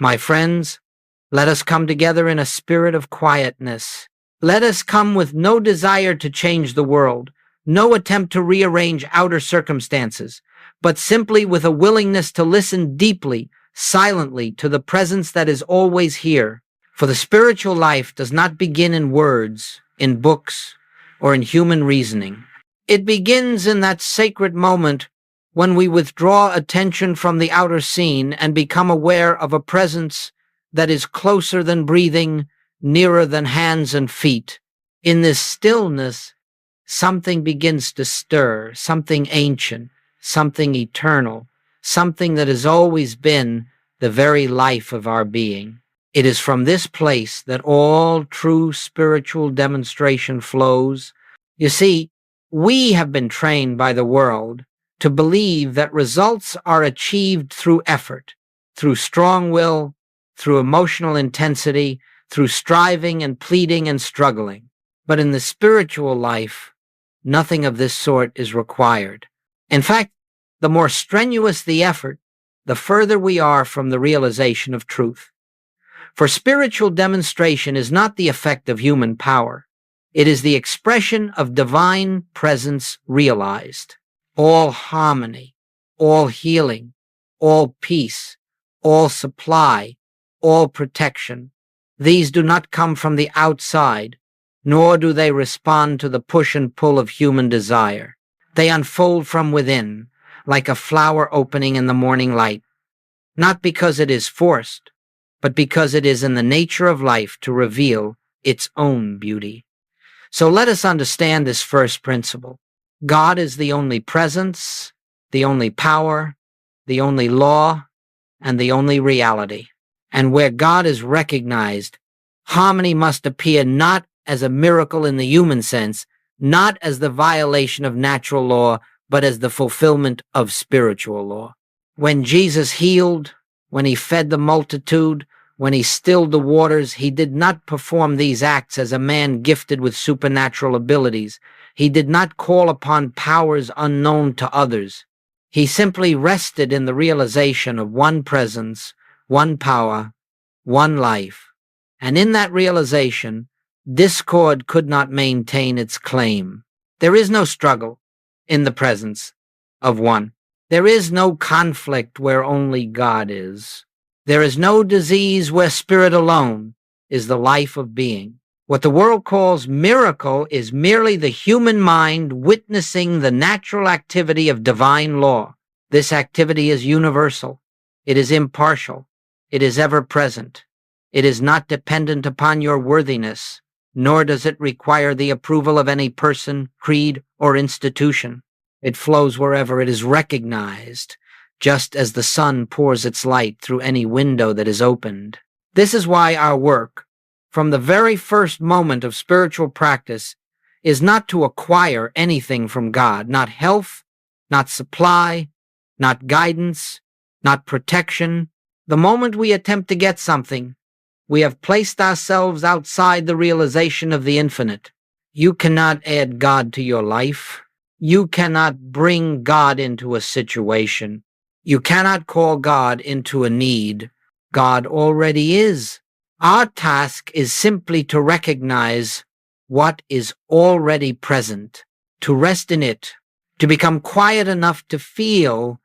My friends, let us come together in a spirit of quietness. Let us come with no desire to change the world, no attempt to rearrange outer circumstances, but simply with a willingness to listen deeply, silently, to the presence that is always here. For the spiritual life does not begin in words, in books, or in human reasoning. It begins in that sacred moment when we withdraw attention from the outer scene and become aware of a presence that is closer than breathing, nearer than hands and feet. In this stillness, something begins to stir, something ancient, something eternal, something that has always been the very life of our being. It is from this place that all true spiritual demonstration flows. You see, we have been trained by the world to believe that results are achieved through effort, through strong will, through emotional intensity, through striving and pleading and struggling. But in the spiritual life, nothing of this sort is required. In fact, the more strenuous the effort, the further we are from the realization of truth. For spiritual demonstration is not the effect of human power. It is the expression of divine presence realized. All harmony, all healing, all peace, all supply, all protection. These do not come from the outside, nor do they respond to the push and pull of human desire. They unfold from within, like a flower opening in the morning light, not because it is forced, but because it is in the nature of life to reveal its own beauty. So let us understand this first principle. God is the only presence, the only power, the only law, and the only reality. And where God is recognized, harmony must appear not as a miracle in the human sense, not as the violation of natural law, but as the fulfillment of spiritual law. When Jesus healed, when he fed the multitude, when he stilled the waters, he did not perform these acts as a man gifted with supernatural abilities. He did not call upon powers unknown to others. He simply rested in the realization of one presence, one power, one life. And in that realization, discord could not maintain its claim. There is no struggle in the presence of one. There is no conflict where only God is. There is no disease where spirit alone is the life of being. What the world calls miracle is merely the human mind witnessing the natural activity of divine law. This activity is universal. It is impartial. It is ever present. It is not dependent upon your worthiness, nor does it require the approval of any person, creed, or institution. It flows wherever it is recognized, just as the sun pours its light through any window that is opened. This is why our work, from the very first moment of spiritual practice, is not to acquire anything from God, not health, not supply, not guidance, not protection. The moment we attempt to get something, we have placed ourselves outside the realization of the infinite. You cannot add God to your life. You cannot bring God into a situation. You cannot call God into a need. God already is. Our task is simply to recognize what is already present, to rest in it, to become quiet enough to feel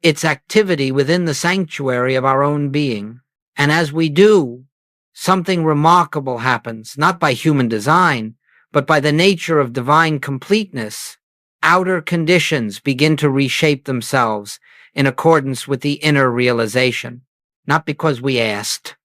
its activity within the sanctuary of our own being. And as we do, something remarkable happens, not by human design, but by the nature of divine completeness. Outer conditions begin to reshape themselves in accordance with the inner realization, not because we asked,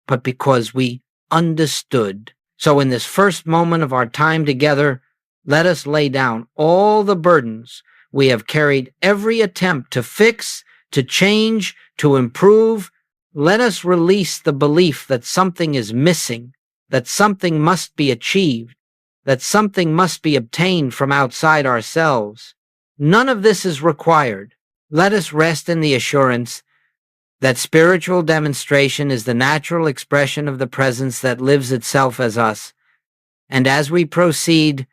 but because we understood. So in this first moment of our time together, let us lay down all the burdens we have carried, every attempt to fix, to change, to improve. Let us release the belief that something is missing, that something must be achieved, that something must be obtained from outside ourselves. None of this is required. Let us rest in the assurance that spiritual demonstration is the natural expression of the presence that lives itself as us. And as we proceed,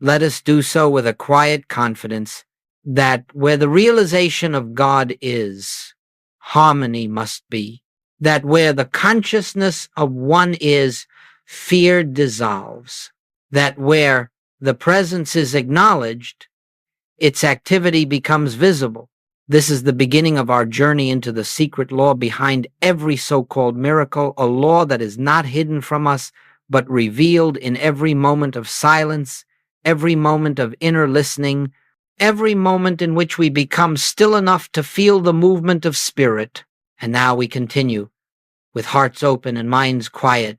let us do so with a quiet confidence that where the realization of God is, harmony must be. that where the consciousness of one is, fear dissolves, that where the presence is acknowledged, its activity becomes visible. This is the beginning of our journey into the secret law behind every so-called miracle, a law that is not hidden from us, but revealed in every moment of silence, every moment of inner listening, every moment in which we become still enough to feel the movement of spirit. And now we continue, with hearts open and minds quiet,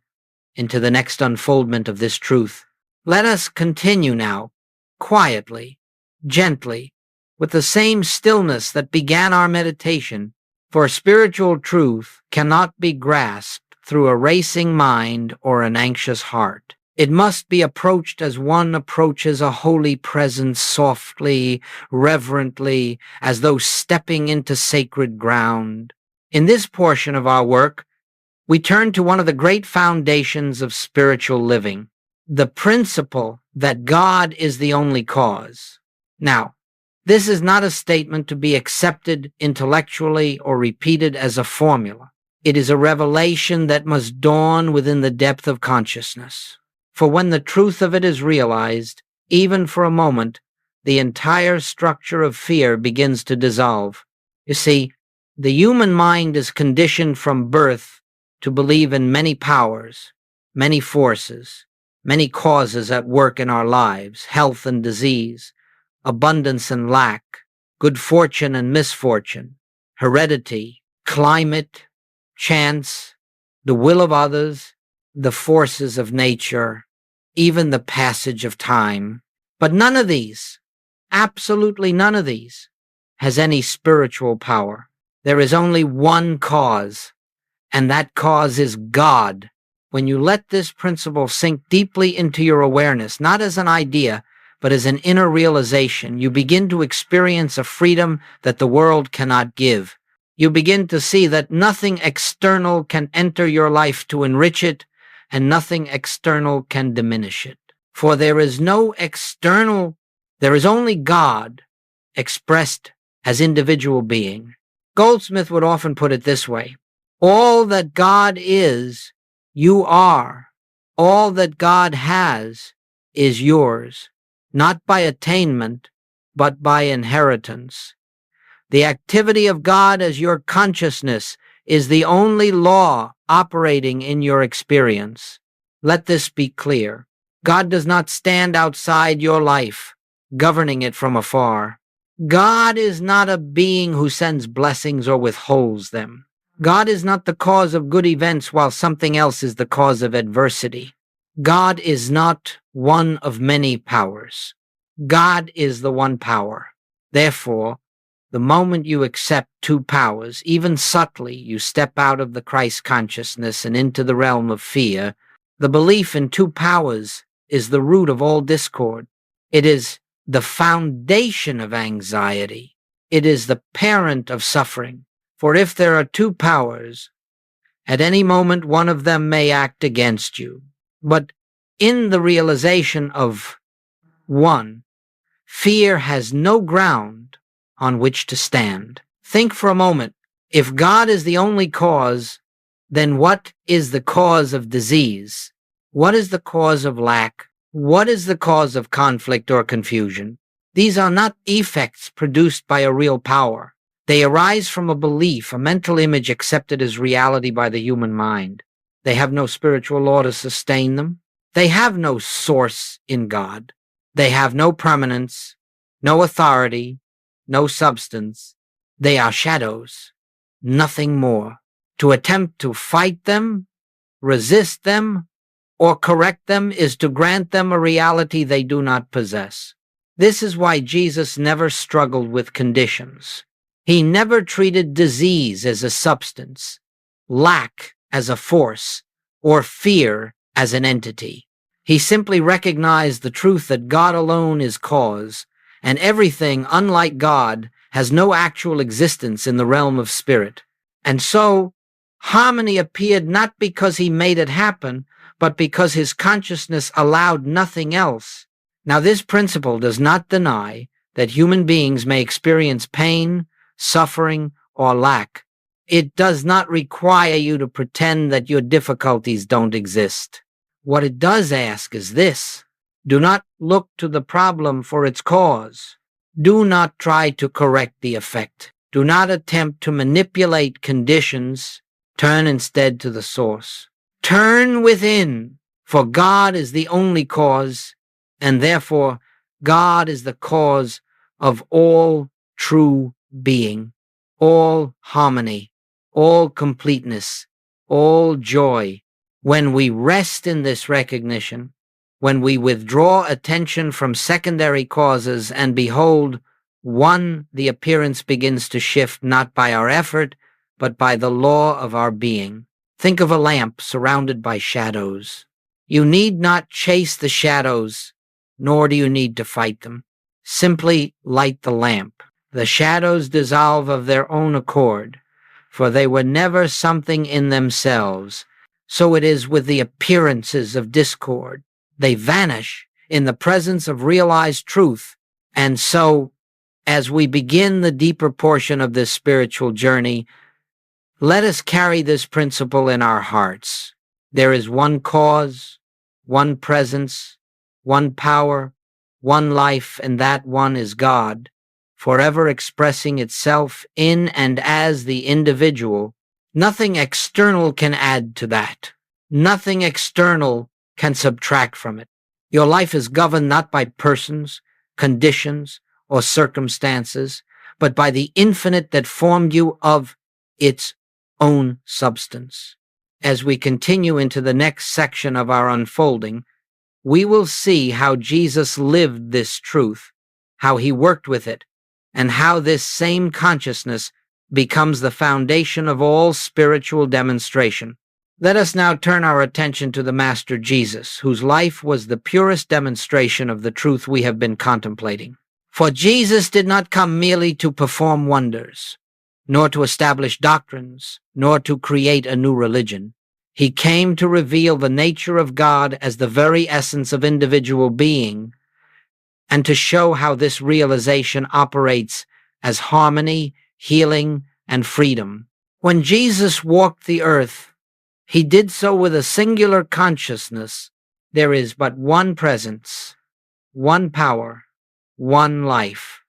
into the next unfoldment of this truth. Let us continue now, quietly, gently, with the same stillness that began our meditation, for spiritual truth cannot be grasped through a racing mind or an anxious heart. It must be approached as one approaches a holy presence, softly, reverently, as though stepping into sacred ground. In this portion of our work, we turn to one of the great foundations of spiritual living, the principle that God is the only cause. Now, this is not a statement to be accepted intellectually or repeated as a formula. It is a revelation that must dawn within the depth of consciousness. For when the truth of it is realized, even for a moment, the entire structure of fear begins to dissolve. You see, the human mind is conditioned from birth to believe in many powers, many forces, many causes at work in our lives, health and disease, abundance and lack, good fortune and misfortune, heredity, climate, chance, the will of others, the forces of nature, even the passage of time. But none of these, absolutely none of these, has any spiritual power. There is only one cause, and that cause is God. When you let this principle sink deeply into your awareness, not as an idea, but as an inner realization, you begin to experience a freedom that the world cannot give. You begin to see that nothing external can enter your life to enrich it, and nothing external can diminish it. For there is no external, there is only God expressed as individual being. Goldsmith would often put it this way: all that God is, you are. All that God has is yours, not by attainment, but by inheritance. The activity of God as your consciousness is the only law operating in your experience. Let this be clear. God does not stand outside your life, governing it from afar. God is not a being who sends blessings or withholds them. God is not the cause of good events while something else is the cause of adversity. God is not one of many powers. God is the one power. Therefore, the moment you accept two powers, even subtly, you step out of the Christ consciousness and into the realm of fear. The belief in two powers is the root of all discord. It is the foundation of anxiety. It is the parent of suffering. For if there are two powers, at any moment one of them may act against you. But in the realization of one, fear has no ground on which to stand. Think for a moment. If God is the only cause, then what is the cause of disease? What is the cause of lack? What is the cause of conflict or confusion? These are not effects produced by a real power. They arise from a belief, a mental image accepted as reality by the human mind. They have no spiritual law to sustain them. They have no source in God. They have no permanence, no authority, no substance. They are shadows, nothing more. To attempt to fight them, resist them, or correct them is to grant them a reality they do not possess. This is why Jesus never struggled with conditions. He never treated disease as a substance, lack as a force, or fear as an entity. He simply recognized the truth that God alone is cause, and everything, unlike God, has no actual existence in the realm of spirit. And so, harmony appeared not because he made it happen, but because his consciousness allowed nothing else. Now, this principle does not deny that human beings may experience pain, suffering, or lack, It does not require you to pretend that your difficulties don't exist. What it does ask is this: do not look to the problem for its cause. Do not try to correct the effect. Do not attempt to manipulate conditions. Turn instead to the source. Turn within, for God is the only cause, and therefore God is the cause of all true being, all harmony, all completeness, all joy. When we rest in this recognition, when we withdraw attention from secondary causes and behold one, the appearance begins to shift not by our effort, but by the law of our being. Think of a lamp surrounded by shadows. You need not chase the shadows, nor do you need to fight them. Simply light the lamp. The shadows dissolve of their own accord, for they were never something in themselves. So it is with the appearances of discord. They vanish in the presence of realized truth. And so, as we begin the deeper portion of this spiritual journey, let us carry this principle in our hearts. There is one cause, one presence, one power, one life, and that one is God, forever expressing itself in and as the individual. Nothing external can add to that. Nothing external can subtract from it. Your life is governed not by persons, conditions, or circumstances, but by the infinite that formed you of its own substance. As we continue into the next section of our unfolding, we will see how Jesus lived this truth, how he worked with it, and how this same consciousness becomes the foundation of all spiritual demonstration. Let us now turn our attention to the Master Jesus, whose life was the purest demonstration of the truth we have been contemplating. For Jesus did not come merely to perform wonders, nor to establish doctrines, nor to create a new religion. He came to reveal the nature of God as the very essence of individual being, and to show how this realization operates as harmony, healing, and freedom. When Jesus walked the earth, he did so with a singular consciousness. There is but one presence, one power, one life,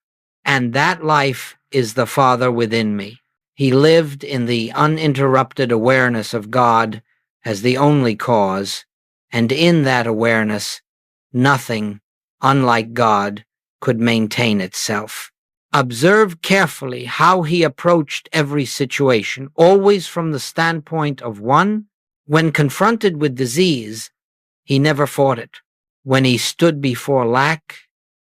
and that life is the Father within me. He lived in the uninterrupted awareness of God as the only cause, and in that awareness, nothing, unlike God, could maintain itself. Observe carefully how he approached every situation, always from the standpoint of one. When confronted with disease, he never fought it. When he stood before lack,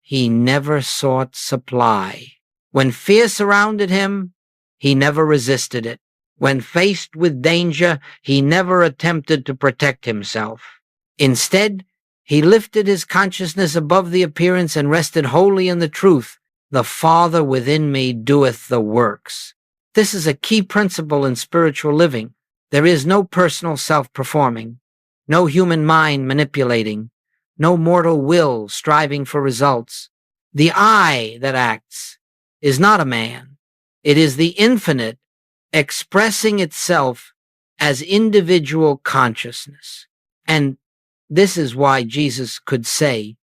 he never sought supply. When fear surrounded him, he never resisted it. When faced with danger, he never attempted to protect himself. Instead, he lifted his consciousness above the appearance and rested wholly in the truth. The Father within me doeth the works. This is a key principle in spiritual living. There is no personal self-performing, no human mind manipulating, no mortal will striving for results. The I that acts is not a man. It is the infinite expressing itself as individual consciousness. And this is why Jesus could say,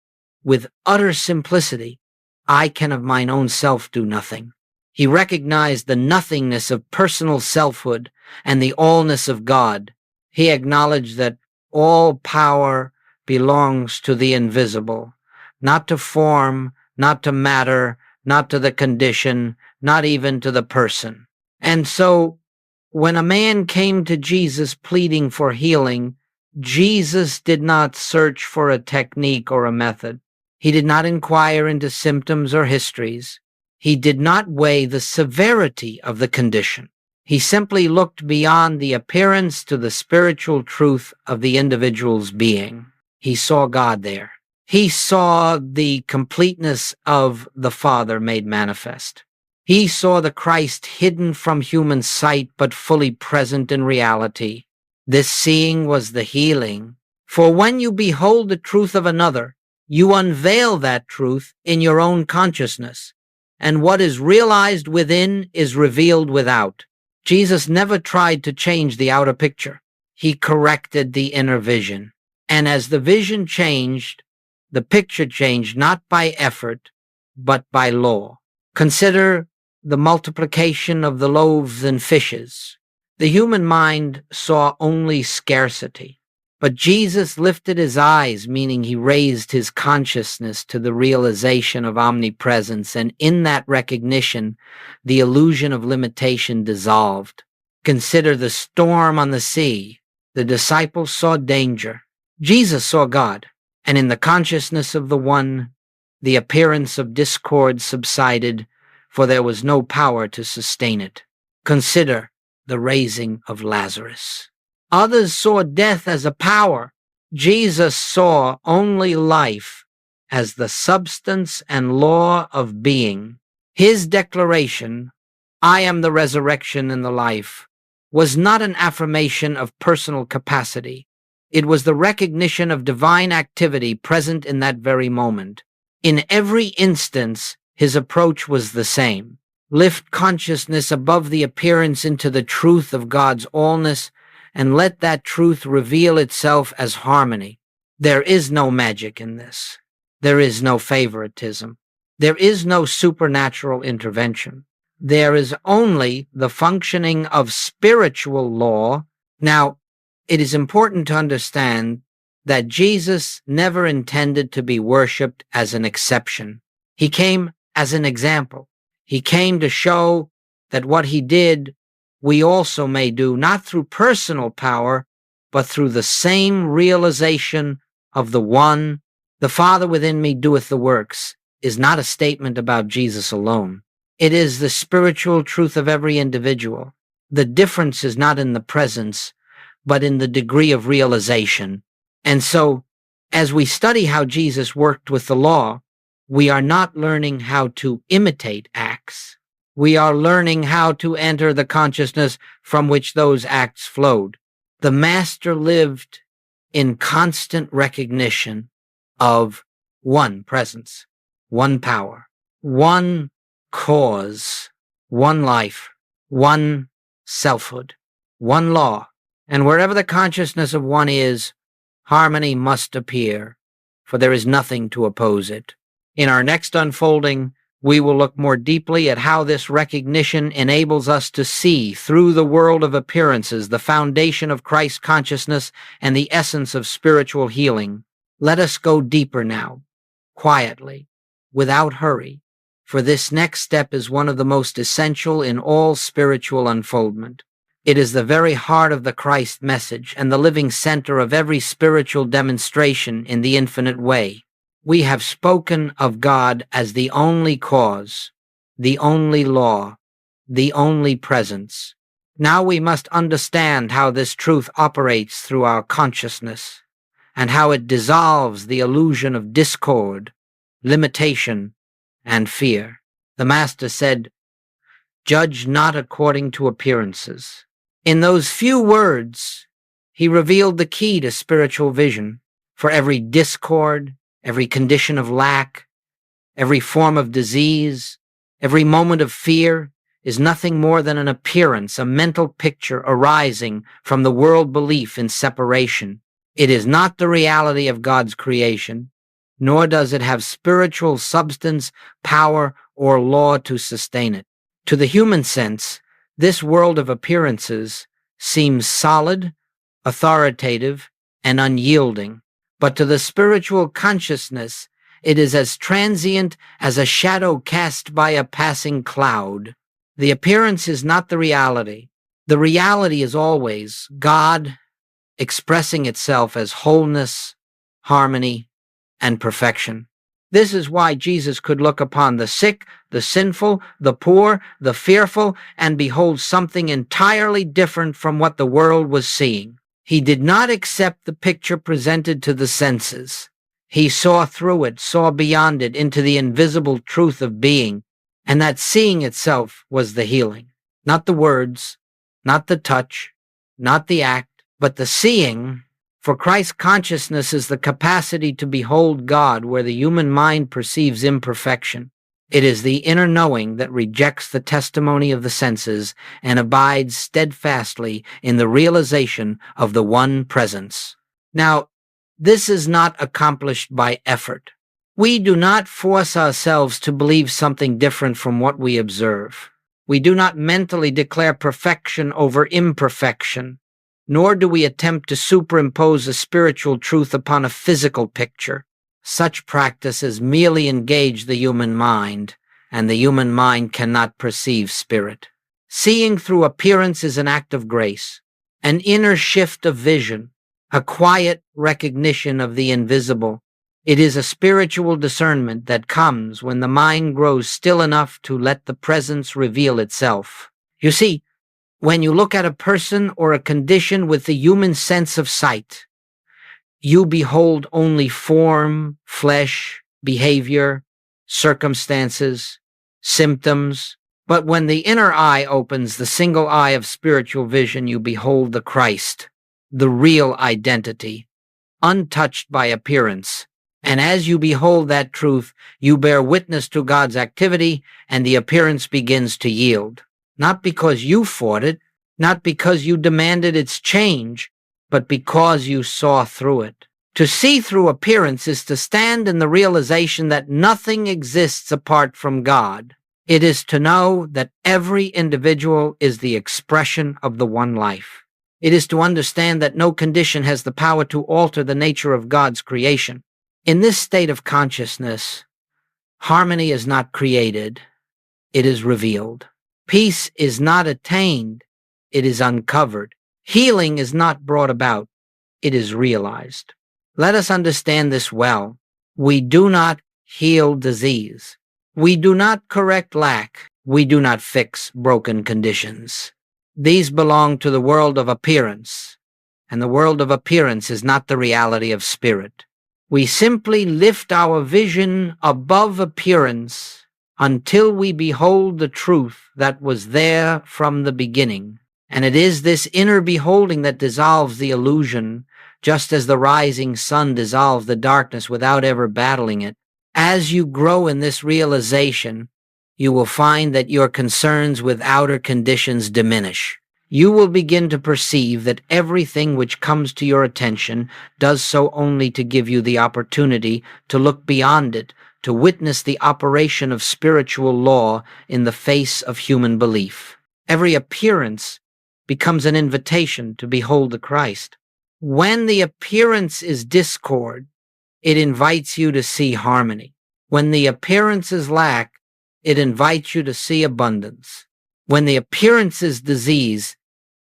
with utter simplicity, I can of mine own self do nothing. He recognized the nothingness of personal selfhood and the allness of God. He acknowledged that all power belongs to the invisible, not to form, not to matter, not to the condition, not even to the person. And so, when a man came to Jesus pleading for healing, Jesus did not search for a technique or a method. He did not inquire into symptoms or histories. He did not weigh the severity of the condition. He simply looked beyond the appearance to the spiritual truth of the individual's being. He saw God there. He saw the completeness of the Father made manifest. He saw the Christ hidden from human sight but fully present in reality. This seeing was the healing. For when you behold the truth of another, you unveil that truth in your own consciousness, and what is realized within is revealed without. Jesus never tried to change the outer picture. He corrected the inner vision. And as the vision changed, the picture changed not by effort, but by law. Consider the multiplication of the loaves and fishes. The human mind saw only scarcity. But Jesus lifted his eyes, meaning he raised his consciousness to the realization of omnipresence, and in that recognition, the illusion of limitation dissolved. Consider the storm on the sea. The disciples saw danger. Jesus saw God, and in the consciousness of the One, the appearance of discord subsided, for there was no power to sustain it. Consider the raising of Lazarus. Others saw death as a power. Jesus saw only life as the substance and law of being. His declaration, "I am the resurrection and the life," was not an affirmation of personal capacity. It was the recognition of divine activity present in that very moment. In every instance, his approach was the same. Lift consciousness above the appearance into the truth of God's allness, and let that truth reveal itself as harmony. There is no magic in this. There is no favoritism. There is no supernatural intervention. There is only the functioning of spiritual law. Now, it is important to understand that Jesus never intended to be worshipped as an exception. He came as an example. He came to show that what he did, we also may do, not through personal power, but through the same realization of the One. "The Father within me doeth the works," is not a statement about Jesus alone. It is the spiritual truth of every individual. The difference is not in the presence, but in the degree of realization. And so, as we study how Jesus worked with the law, we are not learning how to imitate acts. We are learning how to enter the consciousness from which those acts flowed. The Master lived in constant recognition of one presence, one power, one cause, one life, one selfhood, one law. And wherever the consciousness of one is, harmony must appear, for there is nothing to oppose it. In our next unfolding, we will look more deeply at how this recognition enables us to see through the world of appearances the foundation of Christ consciousness and the essence of spiritual healing. Let us go deeper now, quietly, without hurry, for this next step is one of the most essential in all spiritual unfoldment. It is the very heart of the Christ message and the living center of every spiritual demonstration in the infinite way. We have spoken of God as the only cause, the only law, the only presence. Now we must understand how this truth operates through our consciousness and how it dissolves the illusion of discord, limitation, and fear. The Master said, "Judge not according to appearances." In those few words, he revealed the key to spiritual vision. For every discord, every condition of lack, every form of disease, every moment of fear is nothing more than an appearance, a mental picture arising from the world belief in separation. It is not the reality of God's creation, nor does it have spiritual substance, power, or law to sustain it. To the human sense, this world of appearances seems solid, authoritative, and unyielding. But to the spiritual consciousness, it is as transient as a shadow cast by a passing cloud. The appearance is not the reality. The reality is always God expressing itself as wholeness, harmony, and perfection. This is why Jesus could look upon the sick, the sinful, the poor, the fearful, and behold something entirely different from what the world was seeing. He did not accept the picture presented to the senses. He saw through it, saw beyond it, into the invisible truth of being, and that seeing itself was the healing. Not the words, not the touch, not the act, but the seeing. For Christ consciousness is the capacity to behold God where the human mind perceives imperfection. It is the inner knowing that rejects the testimony of the senses and abides steadfastly in the realization of the one presence. Now, this is not accomplished by effort. We do not force ourselves to believe something different from what we observe. We do not mentally declare perfection over imperfection, nor do we attempt to superimpose a spiritual truth upon a physical picture. Such practices merely engage the human mind, and the human mind cannot perceive spirit. Seeing through appearance is an act of grace, an inner shift of vision, a quiet recognition of the invisible. It is a spiritual discernment that comes when the mind grows still enough to let the presence reveal itself. You see, when you look at a person or a condition with the human sense of sight, you behold only form, flesh, behavior, circumstances, symptoms. But when the inner eye opens, the single eye of spiritual vision, you behold the Christ, the real identity, untouched by appearance. And as you behold that truth, you bear witness to God's activity, and the appearance begins to yield. Not because you fought it, not because you demanded its change, but because you saw through it. To see through appearance is to stand in the realization that nothing exists apart from God. It is to know that every individual is the expression of the one life. It is to understand that no condition has the power to alter the nature of God's creation. In this state of consciousness, harmony is not created, it is revealed. Peace is not attained, it is uncovered. Healing is not brought about, it is realized. Let us understand this well. We do not heal disease. We do not correct lack. We do not fix broken conditions. These belong to the world of appearance, and the world of appearance is not the reality of spirit. We simply lift our vision above appearance until we behold the truth that was there from the beginning. And it is this inner beholding that dissolves the illusion, just as the rising sun dissolves the darkness without ever battling it. As you grow in this realization, you will find that your concerns with outer conditions diminish. You will begin to perceive that everything which comes to your attention does so only to give you the opportunity to look beyond it, to witness the operation of spiritual law in the face of human belief. Every appearance becomes an invitation to behold the Christ. When the appearance is discord, it invites you to see harmony. When the appearances lack, it invites you to see abundance. When the appearance is disease,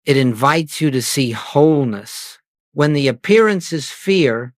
it invites you to see wholeness. When the appearance is fear,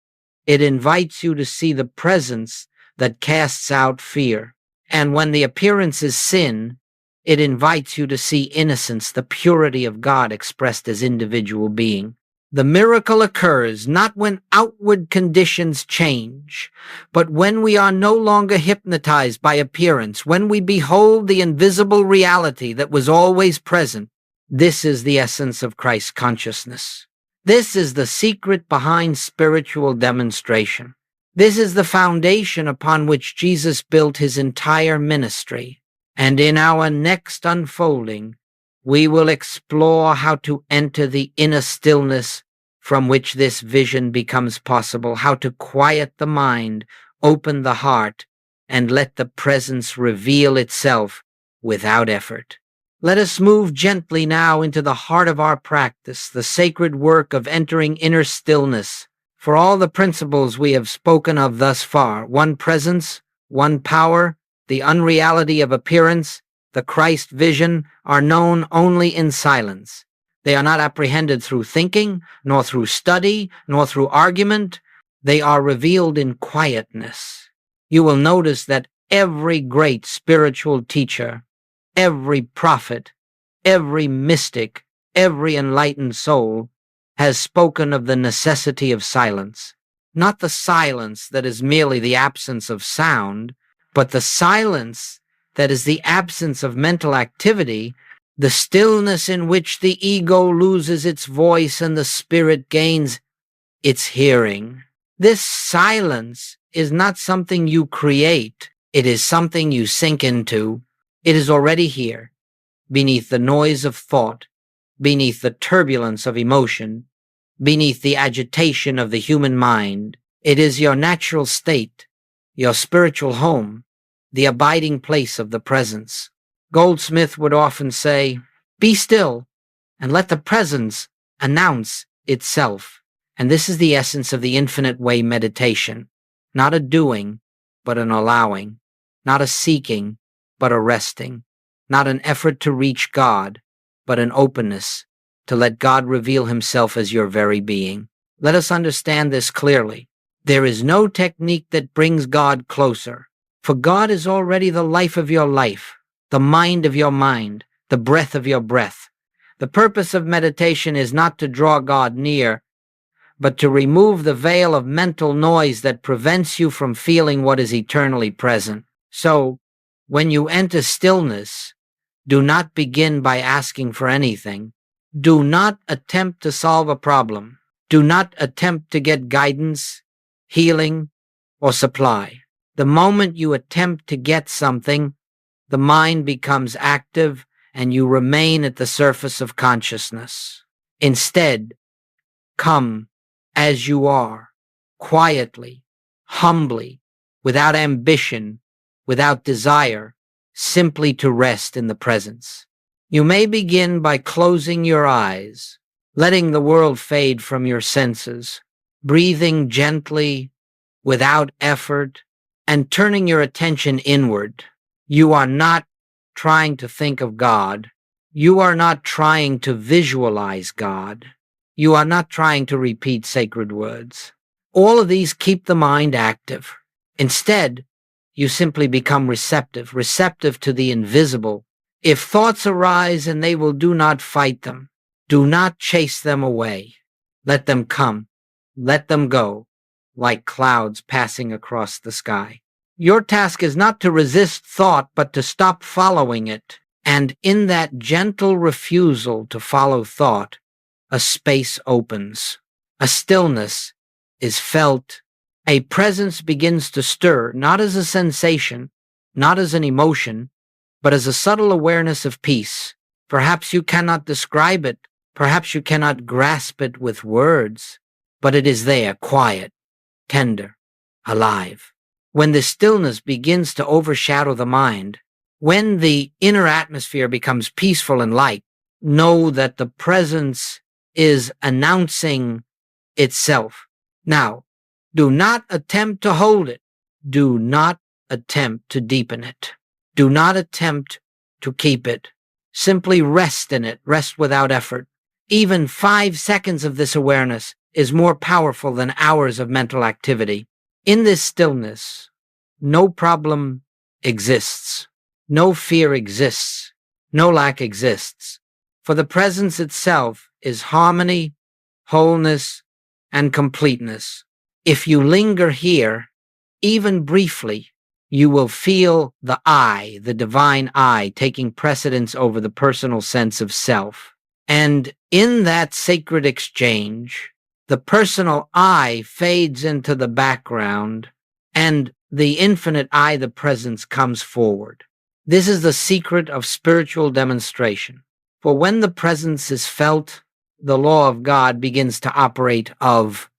it invites you to see the presence that casts out fear. And when the appearance is sin, it invites you to see innocence, the purity of God expressed as individual being. The miracle occurs not when outward conditions change, but when we are no longer hypnotized by appearance, when we behold the invisible reality that was always present. This is the essence of Christ consciousness. This is the secret behind spiritual demonstration. This is the foundation upon which Jesus built his entire ministry. And in our next unfolding, we will explore how to enter the inner stillness from which this vision becomes possible, how to quiet the mind, open the heart, and let the presence reveal itself without effort. Let us move gently now into the heart of our practice, the sacred work of entering inner stillness. For all the principles we have spoken of thus far, one presence, one power, the unreality of appearance, the Christ vision, are known only in silence. They are not apprehended through thinking, nor through study, nor through argument. They are revealed in quietness. You will notice that every great spiritual teacher, every prophet, every mystic, every enlightened soul has spoken of the necessity of silence. Not the silence that is merely the absence of sound, but the silence that is the absence of mental activity, the stillness in which the ego loses its voice and the spirit gains its hearing. This silence is not something you create. It is something you sink into. It is already here, beneath the noise of thought, beneath the turbulence of emotion, beneath the agitation of the human mind. It is your natural state, your spiritual home, the abiding place of the presence. Goldsmith would often say, "Be still and let the presence announce itself." And this is the essence of the infinite way meditation. Not a doing, but an allowing. Not a seeking, but a resting. Not an effort to reach God, but an openness to let God reveal himself as your very being. Let us understand this clearly. There is no technique that brings God closer, for God is already the life of your life, the mind of your mind, the breath of your breath. The purpose of meditation is not to draw God near, but to remove the veil of mental noise that prevents you from feeling what is eternally present. So, when you enter stillness, do not begin by asking for anything. Do not attempt to solve a problem. Do not attempt to get guidance, healing, or supply. The moment you attempt to get something, the mind becomes active and you remain at the surface of consciousness. Instead, come as you are, quietly, humbly, without ambition, without desire, simply to rest in the presence. You may begin by closing your eyes, letting the world fade from your senses, breathing gently, without effort, and turning your attention inward. You are not trying to think of God. You are not trying to visualize God. You are not trying to repeat sacred words. All of these keep the mind active. Instead, you simply become receptive to the invisible. If thoughts arise and they will, do not fight them. Do not chase them away. Let them come. Let them go, like clouds passing across the sky. Your task is not to resist thought, but to stop following it. And in that gentle refusal to follow thought, a space opens. A stillness is felt. A presence begins to stir, not as a sensation, not as an emotion, but as a subtle awareness of peace. Perhaps you cannot describe it. Perhaps you cannot grasp it with words, but it is there, quiet, tender, alive. When the stillness begins to overshadow the mind, when the inner atmosphere becomes peaceful and light, know that the presence is announcing itself. Now, do not attempt to hold it. Do not attempt to deepen it. Do not attempt to keep it. Simply rest in it. Rest without effort. Even 5 seconds of this awareness is more powerful than hours of mental activity. In this stillness, no problem exists. No fear exists. No lack exists. For the presence itself is harmony, wholeness, and completeness. If you linger here, even briefly, you will feel the I, the divine I, taking precedence over the personal sense of self. And in that sacred exchange, the personal I fades into the background, and the infinite I, the presence, comes forward. This is the secret of spiritual demonstration. For when the presence is felt, the law of God begins to operate of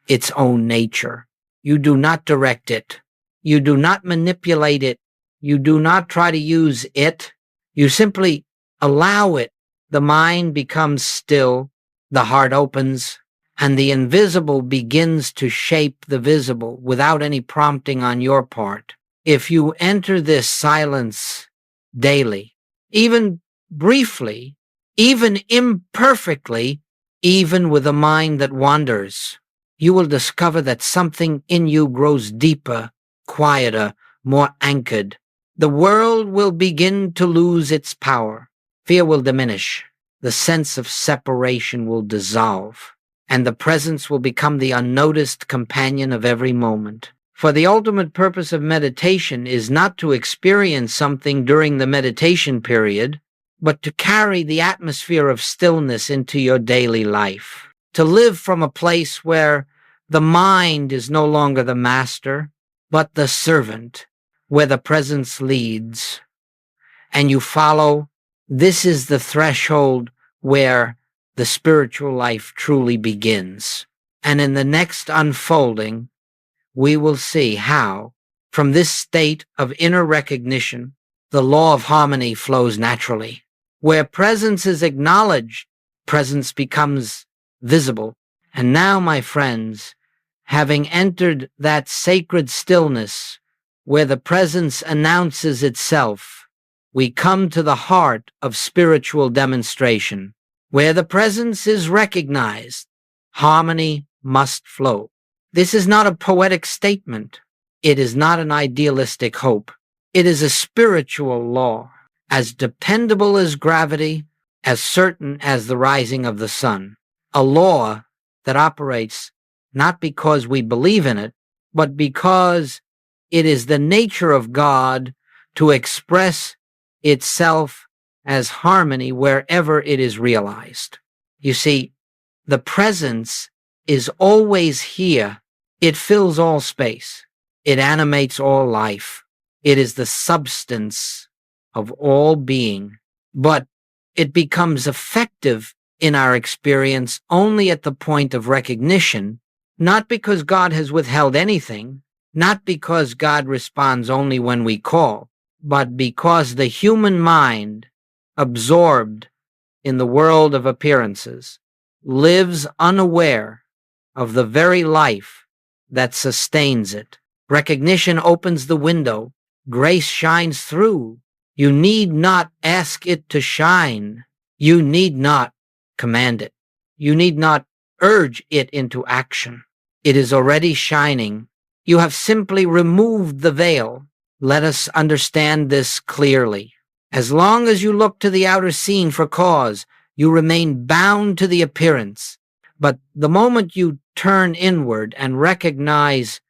its own nature. You do not direct it. You do not manipulate it. You do not try to use it. You simply allow it. The mind becomes still, the heart opens, and the invisible begins to shape the visible without any prompting on your part. If you enter this silence daily, even briefly, even imperfectly, even with a mind that wanders, you will discover that something in you grows deeper, quieter, more anchored. The world will begin to lose its power. Fear will diminish. The sense of separation will dissolve, and the presence will become the unnoticed companion of every moment. For the ultimate purpose of meditation is not to experience something during the meditation period, but to carry the atmosphere of stillness into your daily life. To live from a place where the mind is no longer the master, but the servant, where the presence leads, and you follow. This is the threshold where the spiritual life truly begins. And in the next unfolding, we will see how, from this state of inner recognition, the law of harmony flows naturally. Where presence is acknowledged, presence becomes visible. And now, my friends, having entered that sacred stillness where the presence announces itself, we come to the heart of spiritual demonstration. Where the presence is recognized, harmony must flow. This is not a poetic statement. It is not an idealistic hope. It is a spiritual law, as dependable as gravity, as certain as the rising of the sun. A law that operates not because we believe in it, but because it is the nature of God to express itself as harmony wherever it is realized. You see, the presence is always here. It fills all space. It animates all life. It is the substance of all being. But it becomes effective in our experience only at the point of recognition, not because God has withheld anything, not because God responds only when we call, but because the human mind, absorbed in the world of appearances, lives unaware of the very life that sustains it. Recognition opens the window. Grace shines through. You need not ask it to shine. You need not command it. You need not urge it into action. It is already shining. You have simply removed the veil. Let us understand this clearly. As long as you look to the outer scene for cause, you remain bound to the appearance. But the moment you turn inward and recognize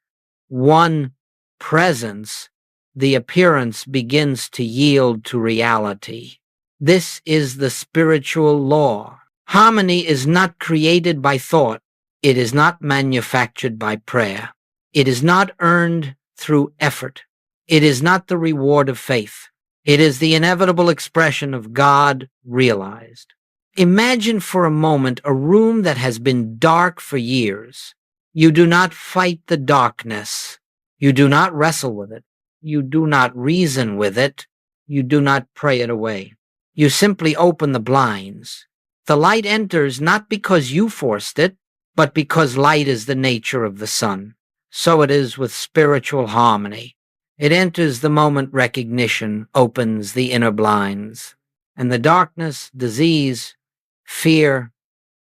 one presence, the appearance begins to yield to reality. This is the spiritual law. Harmony is not created by thought. It is not manufactured by prayer. It is not earned through effort. It is not the reward of faith. It is the inevitable expression of God realized. Imagine for a moment a room that has been dark for years. You do not fight the darkness. You do not wrestle with it. You do not reason with it. You do not pray it away. You simply open the blinds. The light enters not because you forced it, but because light is the nature of the sun. So it is with spiritual harmony. It enters the moment recognition opens the inner blinds, and the darkness, disease, fear,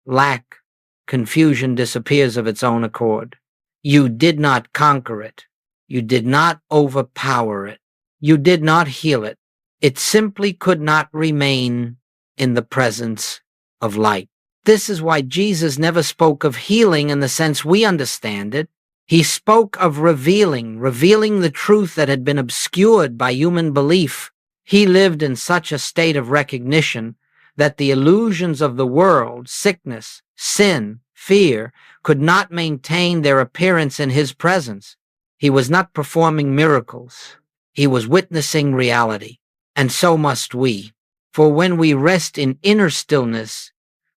lack, confusion disappears of its own accord. You did not conquer it. You did not overpower it. You did not heal it. It simply could not remain in the presence of light. This is why Jesus never spoke of healing in the sense we understand it. He spoke of revealing the truth that had been obscured by human belief. He lived in such a state of recognition that the illusions of the world, sickness, sin, fear, could not maintain their appearance in his presence. He was not performing miracles. He was witnessing reality. And so must we. For when we rest in inner stillness,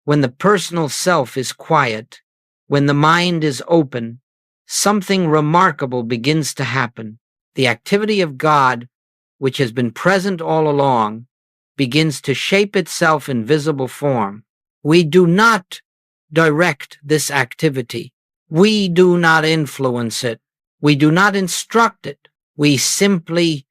when the personal self is quiet, when the mind is open, something remarkable begins to happen. The activity of God, which has been present all along, begins to shape itself in visible form. We do not direct this activity. We do not influence it. We do not instruct it. We simply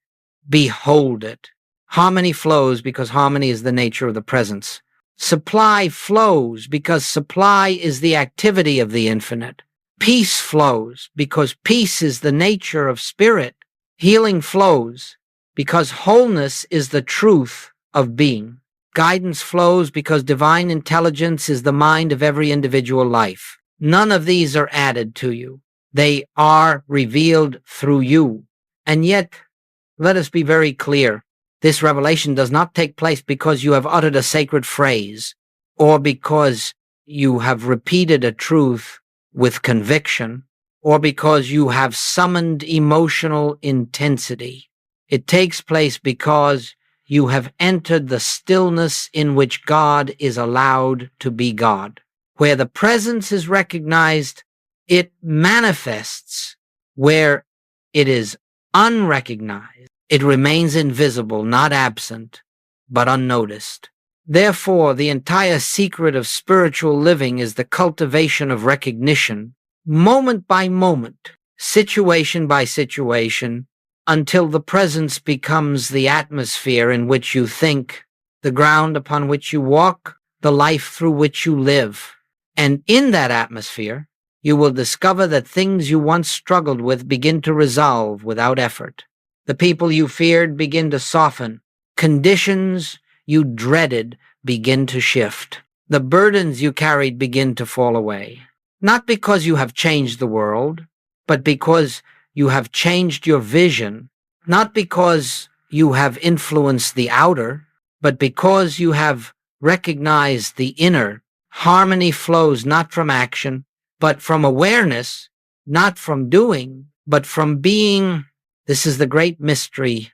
behold it. Harmony flows because harmony is the nature of the presence. Supply flows because supply is the activity of the infinite. Peace flows because peace is the nature of spirit. Healing flows because wholeness is the truth of being. Guidance flows because divine intelligence is the mind of every individual life. None of these are added to you. They are revealed through you. And yet, let us be very clear. This revelation does not take place because you have uttered a sacred phrase or because you have repeated a truth with conviction or because you have summoned emotional intensity. It takes place because you have entered the stillness in which God is allowed to be God. Where the presence is recognized, it manifests. Where it is unrecognized, it remains invisible, not absent, but unnoticed. Therefore, the entire secret of spiritual living is the cultivation of recognition, moment by moment, situation by situation, until the presence becomes the atmosphere in which you think, the ground upon which you walk, the life through which you live. And in that atmosphere, you will discover that things you once struggled with begin to resolve without effort. The people you feared begin to soften. Conditions you dreaded begin to shift. The burdens you carried begin to fall away. Not because you have changed the world, but because you have changed your vision. Not because you have influenced the outer, but because you have recognized the inner. Harmony flows not from action, but from awareness, not from doing, but from being. This is the great mystery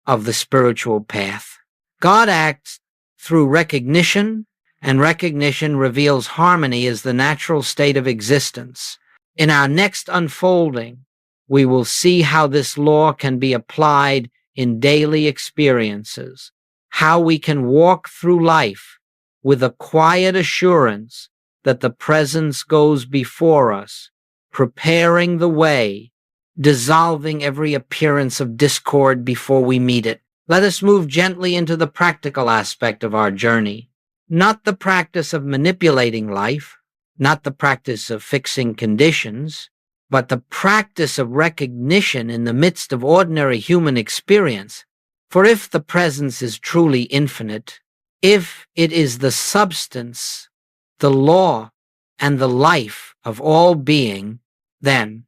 of the spiritual path. God acts through recognition, and recognition reveals harmony as the natural state of existence. In our next unfolding, we will see how this law can be applied in daily experiences, how we can walk through life with a quiet assurance that the presence goes before us, preparing the way, dissolving every appearance of discord before we meet it. Let us move gently into the practical aspect of our journey, not the practice of manipulating life, not the practice of fixing conditions, but the practice of recognition in the midst of ordinary human experience. For if the presence is truly infinite, if it is the substance, the law, and the life of all being, then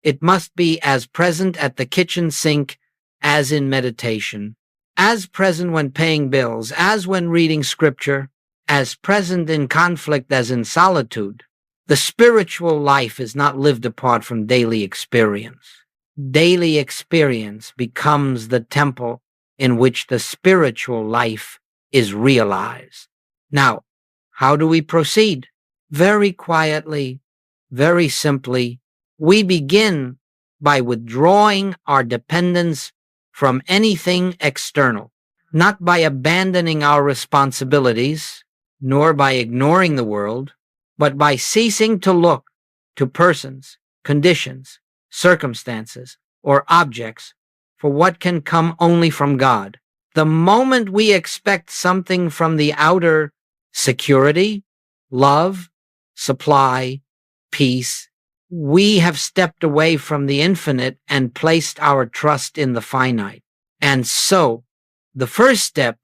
it must be as present at the kitchen sink as in meditation, as present when paying bills, as when reading scripture, as present in conflict as in solitude. The spiritual life is not lived apart from daily experience. Daily experience becomes the temple in which the spiritual life is realized. Now, how do we proceed? Very quietly, very simply, we begin by withdrawing our dependence from anything external, not by abandoning our responsibilities, nor by ignoring the world, but by ceasing to look to persons, conditions, circumstances, or objects for what can come only from God. The moment we expect something from the outer, security, love, supply, peace, we have stepped away from the infinite and placed our trust in the finite. And so, the first step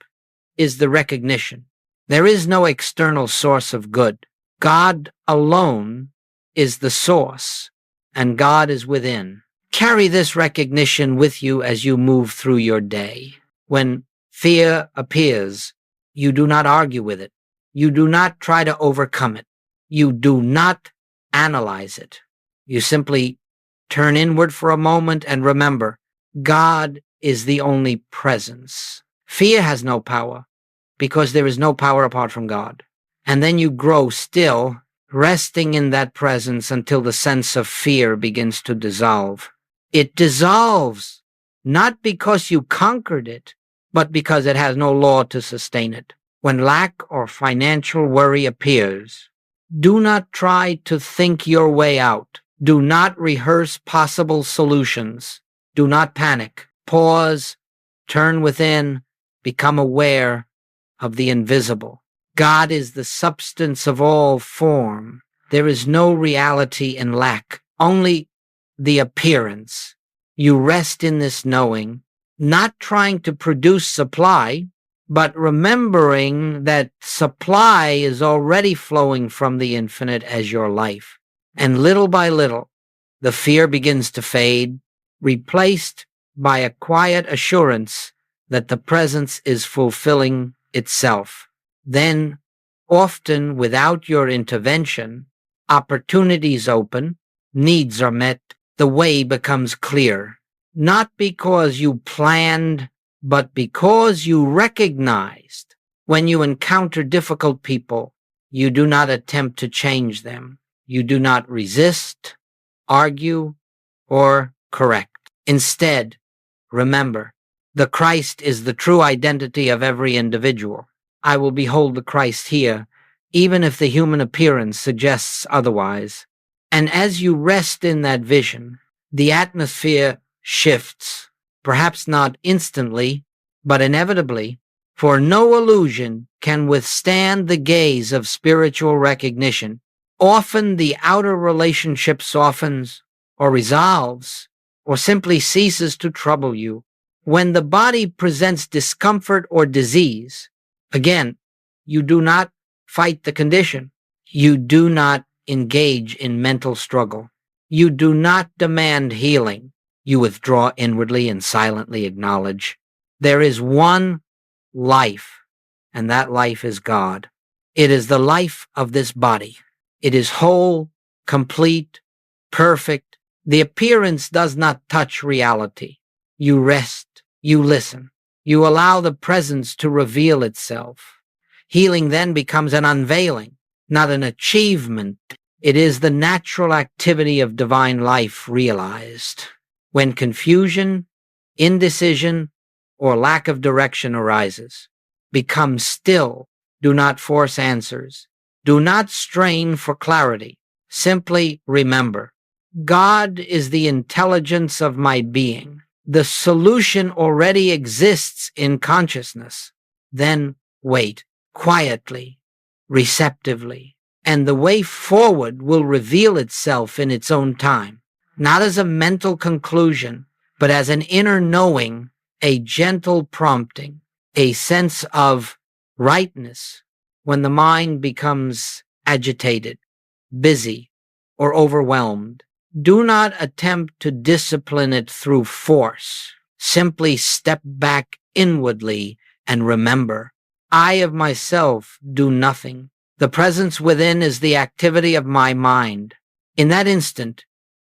is the recognition. There is no external source of good. God alone is the source, and God is within. Carry this recognition with you as you move through your day. When fear appears, you do not argue with it. You do not try to overcome it. You do not analyze it. You simply turn inward for a moment and remember, God is the only presence. Fear has no power because there is no power apart from God. And then you grow still, resting in that presence until the sense of fear begins to dissolve. It dissolves not because you conquered it, but because it has no law to sustain it. When lack or financial worry appears, do not try to think your way out. Do not rehearse possible solutions. Do not panic. Pause, turn within, become aware of the invisible. God is the substance of all form. There is no reality in lack, only the appearance. You rest in this knowing, not trying to produce supply, but remembering that supply is already flowing from the infinite as your life. And little by little, the fear begins to fade, replaced by a quiet assurance that the presence is fulfilling itself. Then, often without your intervention, opportunities open, needs are met, the way becomes clear. not because you planned, but because you recognized. When you encounter difficult people, you do not attempt to change them. You do not resist, argue, or correct. Instead, remember, the Christ is the true identity of every individual. I will behold the Christ here, even if the human appearance suggests otherwise. And as you rest in that vision, the atmosphere shifts, perhaps not instantly, but inevitably, for no illusion can withstand the gaze of spiritual recognition. Often the outer relationship softens or resolves or simply ceases to trouble you. When the body presents discomfort or disease, again, you do not fight the condition. You do not engage in mental struggle. You do not demand healing. You withdraw inwardly and silently acknowledge there is one life, and that life is God. It is the life of this body. It is whole, complete, perfect. The appearance does not touch reality. You rest, you listen, you allow the presence to reveal itself. Healing then becomes an unveiling, not an achievement. It is the natural activity of divine life realized. When confusion, indecision, or lack of direction arises, become still. Do not force answers. Do not strain for clarity. Simply remember, God is the intelligence of my being. The solution already exists in consciousness. Then wait quietly, receptively, and the way forward will reveal itself in its own time, not as a mental conclusion, but as an inner knowing, a gentle prompting, a sense of rightness when the mind becomes agitated, busy, or overwhelmed. Do not attempt to discipline it through force. Simply step back inwardly and remember, I of myself do nothing. The presence within is the activity of my mind. In that instant,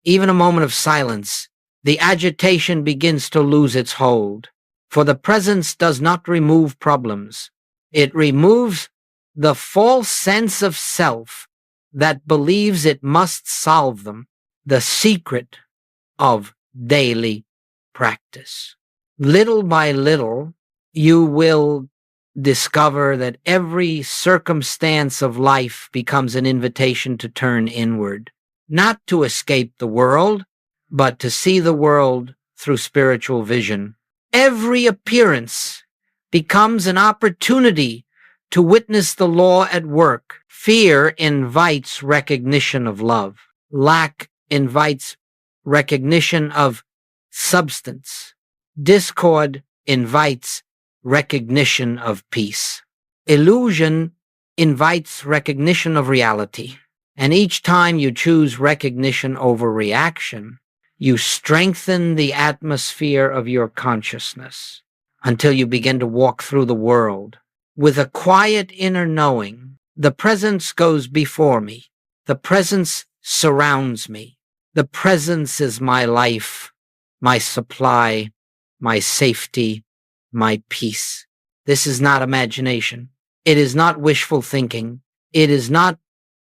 even a moment of silence, the agitation begins to lose its hold. For the presence does not remove problems. It removes the false sense of self that believes it must solve them. The secret of daily practice. Little by little, you will discover that every circumstance of life becomes an invitation to turn inward, not to escape the world, but to see the world through spiritual vision. Every appearance becomes an opportunity to witness the law at work. Fear invites recognition of love. Lack invites recognition of substance. Discord invites recognition of peace. Illusion invites recognition of reality. And each time you choose recognition over reaction, you strengthen the atmosphere of your consciousness until you begin to walk through the world with a quiet inner knowing. The presence goes before me. The presence surrounds me. The presence is my life, my supply, my safety, my peace. This is not imagination. It is not wishful thinking. It is not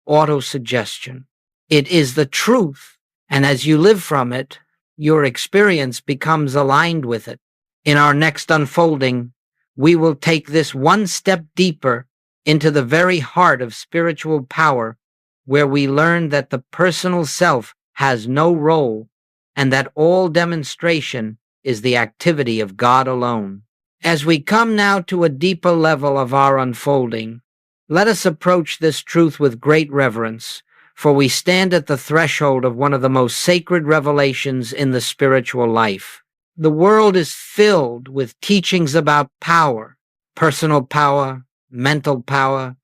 autosuggestion. It is the truth. And as you live from it, your experience becomes aligned with it. In our next unfolding, we will take this one step deeper into the very heart of spiritual power, where we learn that the personal self has no role and that all demonstration is the activity of God alone. As we come now to a deeper level of our unfolding, let us approach this truth with great reverence, for we stand at the threshold of one of the most sacred revelations in the spiritual life. The world is filled with teachings about power, personal power, mental power,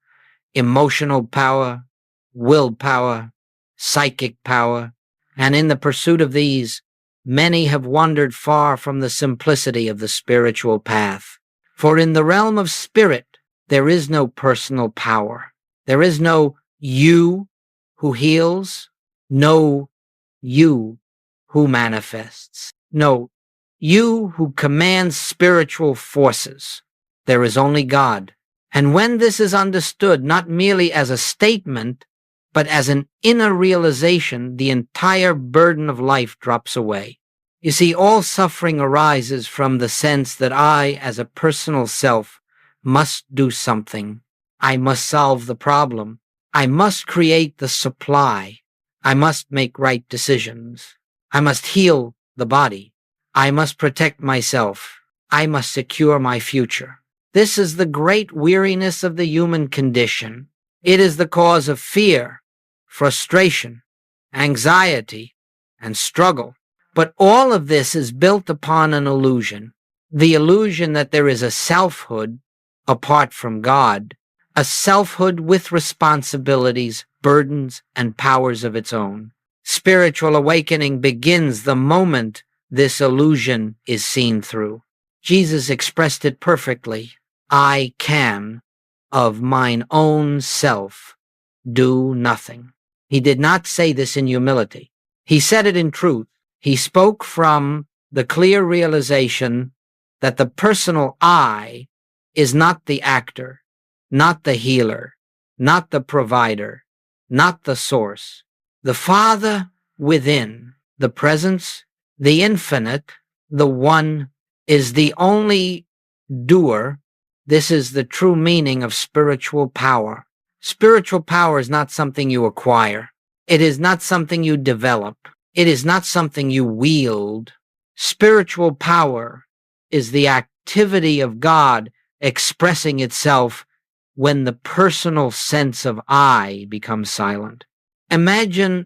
emotional power, willpower, psychic power, and in the pursuit of these, many have wandered far from the simplicity of the spiritual path. For in the realm of spirit, there is no personal power. There is no you who heals, no you who manifests, no You who commands spiritual forces. There is only God. And when this is understood not merely as a statement, but as an inner realization, the entire burden of life drops away. You see, all suffering arises from the sense that I, as a personal self, must do something. I must solve the problem. I must create the supply. I must make right decisions. I must heal the body. I must protect myself. I must secure my future. This is the great weariness of the human condition. It is the cause of fear, frustration, anxiety, and struggle. But all of this is built upon an illusion, the illusion that there is a selfhood apart from God, a selfhood with responsibilities, burdens, and powers of its own. Spiritual awakening begins the moment this illusion is seen through. Jesus expressed it perfectly. I can, of mine own self, do nothing. He did not say this in humility. He said it in truth. He spoke from the clear realization that the personal I is not the actor, not the healer, not the provider, not the source. The Father within, the presence, the infinite, the one, is the only doer. This is the true meaning of spiritual power. Spiritual power is not something you acquire. It is not something you develop. It is not something you wield. Spiritual power is the activity of God expressing itself when the personal sense of I becomes silent. Imagine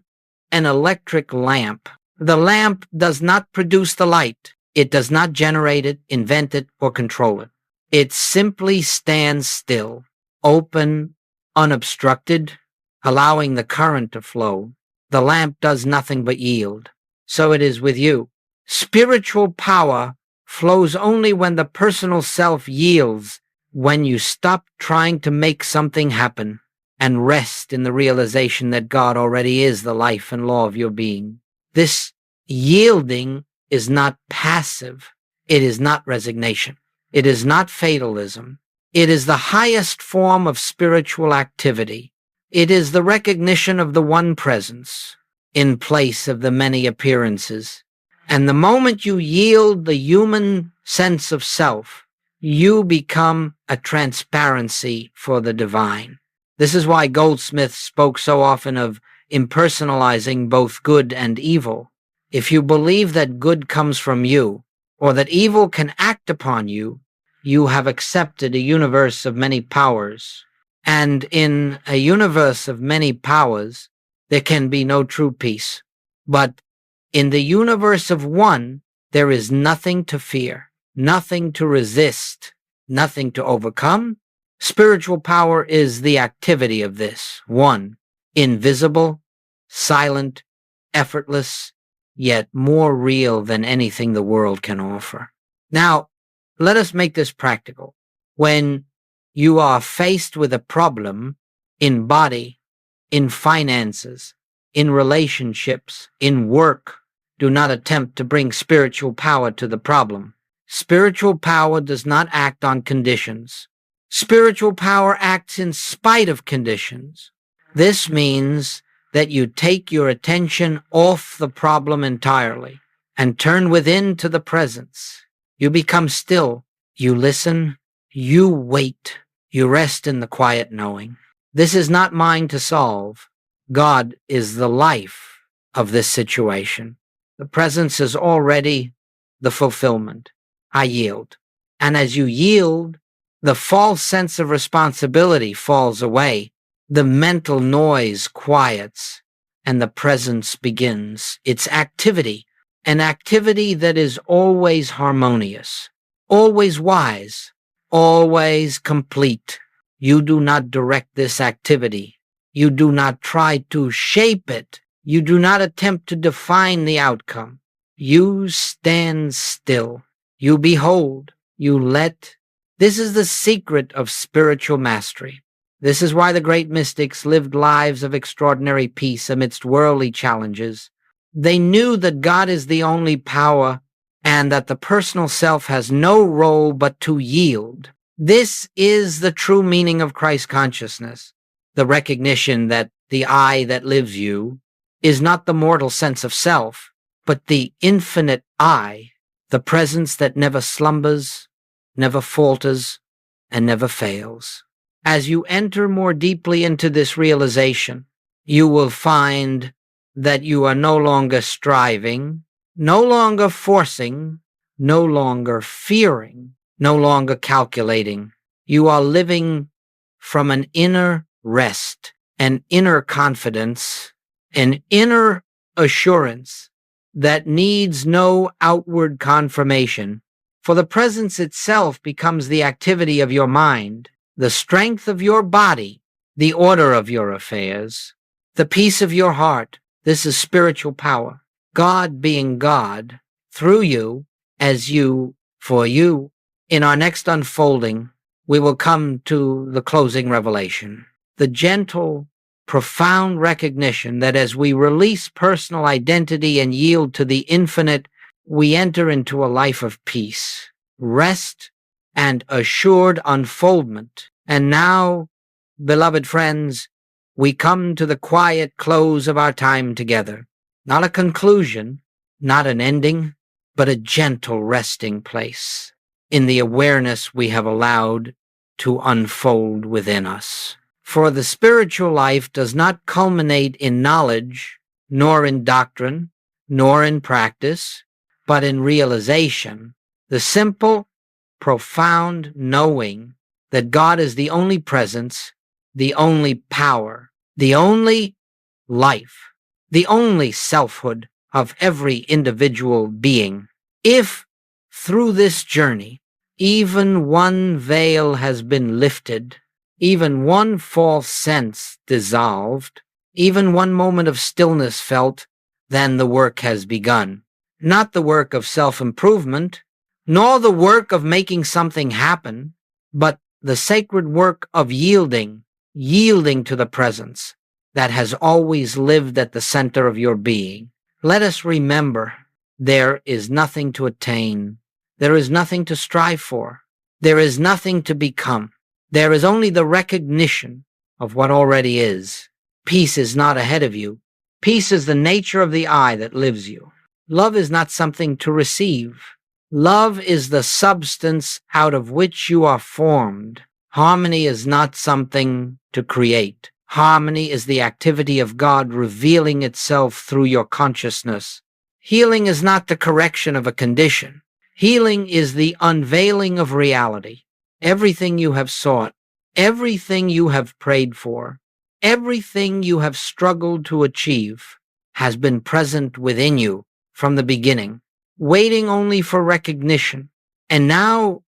an electric lamp. The lamp does not produce the light. It does not generate it, invent it, or control it. It simply stands still, open, unobstructed, allowing the current to flow. The lamp does nothing but yield. So it is with you. Spiritual power flows only when the personal self yields, when you stop trying to make something happen and rest in the realization that God already is the life and law of your being. This yielding is not passive. It is not resignation. It is not fatalism. It is the highest form of spiritual activity. It is the recognition of the one presence in place of the many appearances. And the moment you yield the human sense of self, you become a transparency for the divine. This is why Goldsmith spoke so often of impersonalizing both good and evil. If you believe that good comes from you, or that evil can act upon you, you have accepted a universe of many powers. And in a universe of many powers, there can be no true peace. But in the universe of one, there is nothing to fear, nothing to resist, nothing to overcome. Spiritual power is the activity of this one, invisible, silent, effortless, yet more real than anything the world can offer. Now, let us make this practical. When you are faced with a problem in body, in finances, in relationships, in work, do not attempt to bring spiritual power to the problem. Spiritual power does not act on conditions. Spiritual power acts in spite of conditions. This means that you take your attention off the problem entirely and turn within to the presence. You become still. You listen. You wait. You rest in the quiet knowing. This is not mine to solve. God is the life of this situation. The presence is already the fulfillment. I yield. And as you yield, the false sense of responsibility falls away. The mental noise quiets, and the presence begins its activity, an activity that is always harmonious, always wise, always complete. You do not direct this activity. You do not try to shape it. You do not attempt to define the outcome. You stand still. You behold. You let. This is the secret of spiritual mastery. This is why the great mystics lived lives of extraordinary peace amidst worldly challenges. They knew that God is the only power and that the personal self has no role but to yield. This is the true meaning of Christ consciousness, the recognition that the I that lives you is not the mortal sense of self, but the infinite I, the presence that never slumbers, never falters, and never fails. As you enter more deeply into this realization, you will find that you are no longer striving, no longer forcing, no longer fearing, no longer calculating. You are living from an inner rest, an inner confidence, an inner assurance that needs no outward confirmation, for the presence itself becomes the activity of your mind, the strength of your body, the order of your affairs, the peace of your heart. This is spiritual power. God being God, through you, as you, for you. In our next unfolding, we will come to the closing revelation, the gentle, profound recognition that as we release personal identity and yield to the infinite, we enter into a life of peace, rest, and assured unfoldment. And now, beloved friends, we come to the quiet close of our time together. Not a conclusion, not an ending, but a gentle resting place in the awareness we have allowed to unfold within us. For the spiritual life does not culminate in knowledge, nor in doctrine, nor in practice, but in realization, the simple, profound knowing that God is the only presence, the only power, the only life, the only selfhood of every individual being. If through this journey, even one veil has been lifted, even one false sense dissolved, even one moment of stillness felt, then the work has begun. Not the work of self-improvement, nor the work of making something happen, but the sacred work of yielding to the presence that has always lived at the center of your being. Let us remember, there is nothing to attain. There is nothing to strive for. There is nothing to become. There is only the recognition of what already is. Peace is not ahead of you. Peace is the nature of the I that lives you. Love is not something to receive. Love is the substance out of which you are formed. Harmony is not something to create. Harmony is the activity of God revealing itself through your consciousness. Healing is not the correction of a condition. Healing is the unveiling of reality. Everything you have sought, everything you have prayed for, everything you have struggled to achieve has been present within you from the beginning, waiting only for recognition. And now,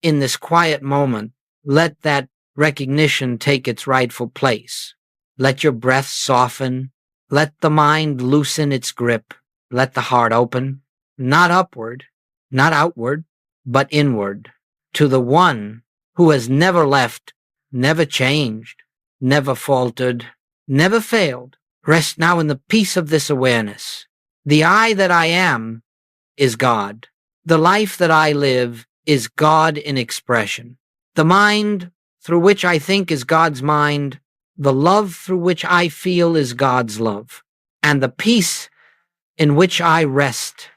in this quiet moment, let that recognition take its rightful place. Let your breath soften. Let the mind loosen its grip. Let the heart open, not upward, not outward, but inward, to the one who has never left, never changed, never faltered, never failed. Rest now in the peace of this awareness. The I that I am is God. The life that I live is God in expression. The mind through which I think is God's mind. The love through which I feel is God's love. And the peace in which I rest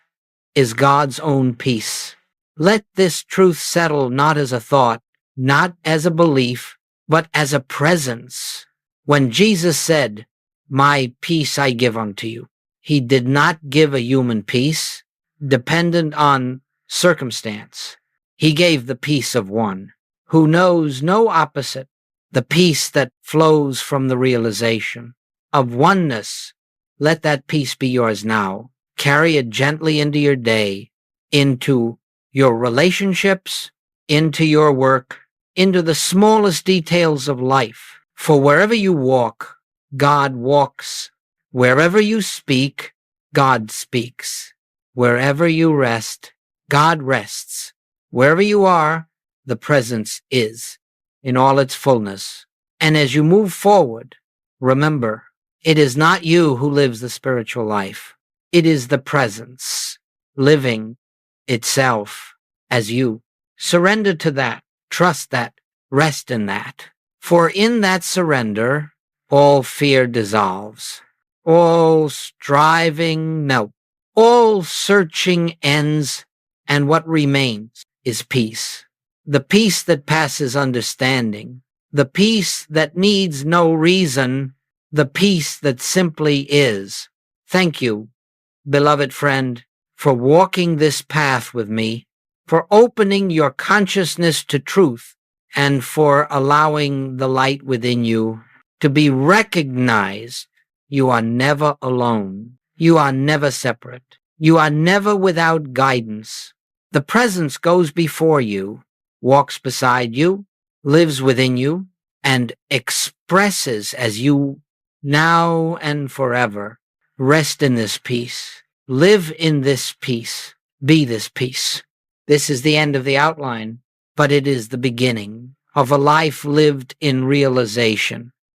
is God's own peace. Let this truth settle not as a thought, not as a belief, but as a presence. When Jesus said, "My peace I give unto you," he did not give a human peace dependent on circumstance. He gave the peace of one who knows no opposite, the peace that flows from the realization of oneness. Let that peace be yours now. Carry it gently into your day, into your relationships, into your work, into the smallest details of life. For wherever you walk, God walks. Wherever you speak, God speaks. Wherever you rest, God rests. Wherever you are, the presence is in all its fullness. And as you move forward, remember, it is not you who lives the spiritual life. It is the presence living itself as you. Surrender to that. Trust that. Rest in that. For in that surrender, all fear dissolves. All striving melts. All searching ends, and what remains is peace. The peace that passes understanding. The peace that needs no reason. The peace that simply is. Thank you, beloved friend, for walking this path with me, for opening your consciousness to truth, and for allowing the light within you to be recognized. You are never alone. You are never separate. You are never without guidance. The presence goes before you, walks beside you, lives within you, and expresses as you now and forever. Rest in this peace. Live in this peace. Be this peace. This is the end of the outline, but it is the beginning of a life lived in realization.